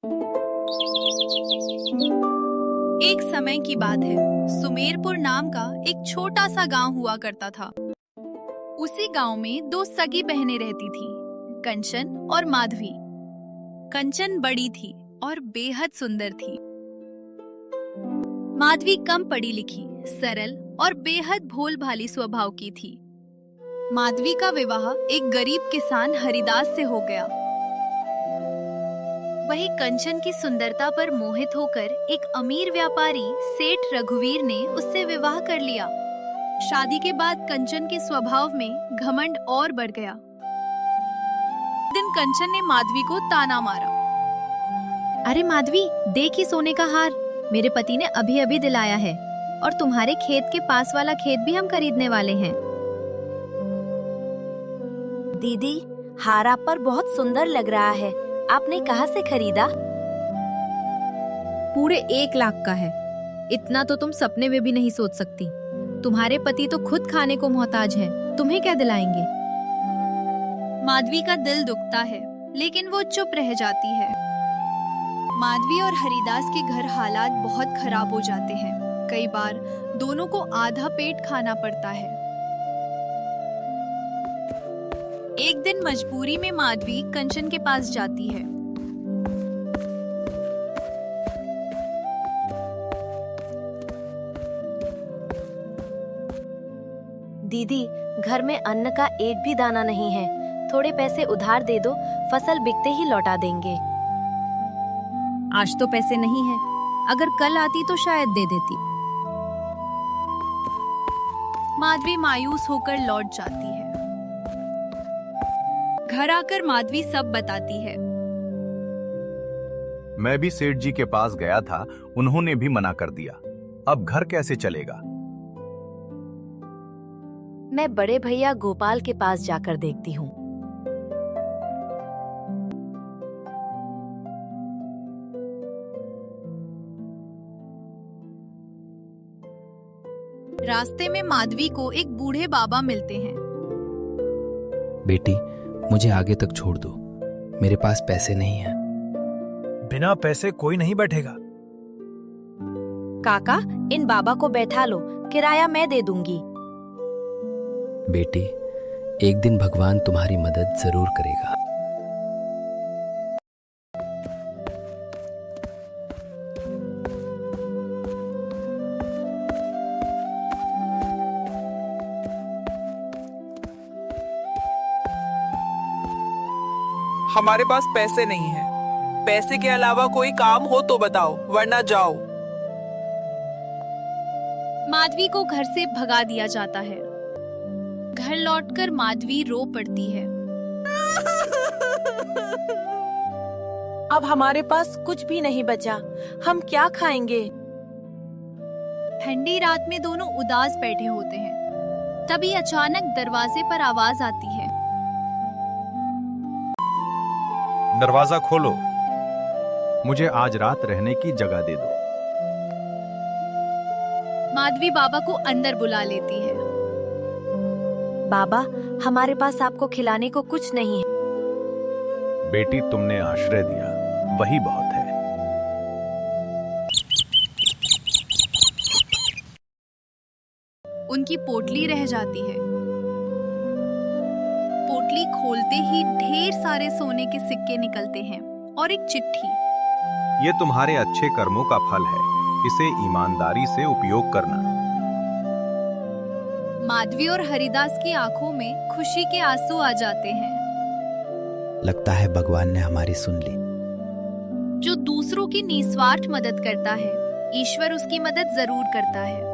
एक समय की बात है। सुमेरपुर नाम का एक छोटा सा गांव हुआ करता था। उसी गांव में दो सगी बहनें रहती थीं, कंचन और माधवी। कंचन बड़ी थी और बेहद सुंदर थी। माधवी कम पढ़ी लिखी, सरल और बेहद भोल भाली स्वभाव की थी। माधवी का विवाह एक गरीब किसान हरिदास से हो गया। वही कंचन की सुंदरता पर मोहित होकर एक अमीर व्यापारी सेठ रघुवीर ने उससे विवाह कर लिया। शादी के बाद कंचन के स्वभाव में घमंड और बढ़ गया। एक दिन कंचन ने माधवी को ताना मारा। अरे माधवी, देख ही सोने का हार मेरे पति ने अभी अभी दिलाया है, और तुम्हारे खेत के पास वाला खेत भी हम खरीदने वाले हैं। दीदी, हार आप पर बहुत सुंदर लग रहा है। आपने कहाँ से खरीदा? पूरे 1 लाख का है। इतना तो तुम सपने में भी नहीं सोच सकती। तुम्हारे पति तो खुद खाने को मोहताज हैं, तुम्हें क्या दिलाएंगे? माधवी का दिल दुखता है, लेकिन वो चुप रह जाती है। माधवी और हरिदास के घर हालात बहुत खराब हो जाते हैं। कई बार दोनों को आधा पेट खाना पड़ता है। एक दिन मजबूरी में माधवी कंचन के पास जाती है। दीदी, घर में अन्न का एक भी दाना नहीं है। थोड़े पैसे उधार दे दो, फसल बिकते ही लौटा देंगे। आज तो पैसे नहीं है, अगर कल आती तो शायद दे देती। माधवी मायूस होकर लौट जाती है। घर आकर माधवी सब बताती है। मैं भी सेठ जी के पास गया था, उन्होंने भी मना कर दिया। अब घर कैसे चलेगा? मैं बड़े भैया गोपाल के पास जाकर देखती हूँ। रास्ते में माधवी को एक बूढ़े बाबा मिलते हैं। बेटी, मुझे आगे तक छोड़ दो, मेरे पास पैसे नहीं हैं। बिना पैसे कोई नहीं बैठेगा। काका, इन बाबा को बैठा लो, किराया मैं दे दूंगी। बेटी, एक दिन भगवान तुम्हारी मदद जरूर करेगा। हमारे पास पैसे नहीं हैं। पैसे के अलावा कोई काम हो तो बताओ, वरना जाओ। माधवी को घर से भगा दिया जाता है। घर लौटकर माधवी रो पड़ती है। अब हमारे पास कुछ भी नहीं बचा, हम क्या खाएंगे? ठंडी रात में दोनों उदास बैठे होते हैं। तभी अचानक दरवाजे पर आवाज आती है। दरवाजा खोलो, मुझे आज रात रहने की जगह दे दो। माधवी बाबा को अंदर बुला लेती है। बाबा, हमारे पास आपको खिलाने को कुछ नहीं है। बेटी, तुमने आश्रय दिया, वही बहुत है। उनकी पोटली रह जाती है। पोटली खोलते ही ढेर सारे सोने के सिक्के निकलते हैं और एक चिट्ठी। ये तुम्हारे अच्छे कर्मों का फल है, इसे ईमानदारी से उपयोग करना। माधवी और हरिदास की आंखों में खुशी के आंसू आ जाते हैं। लगता है भगवान ने हमारी सुन ली। जो दूसरों की निस्वार्थ मदद करता है, ईश्वर उसकी मदद जरूर करता है।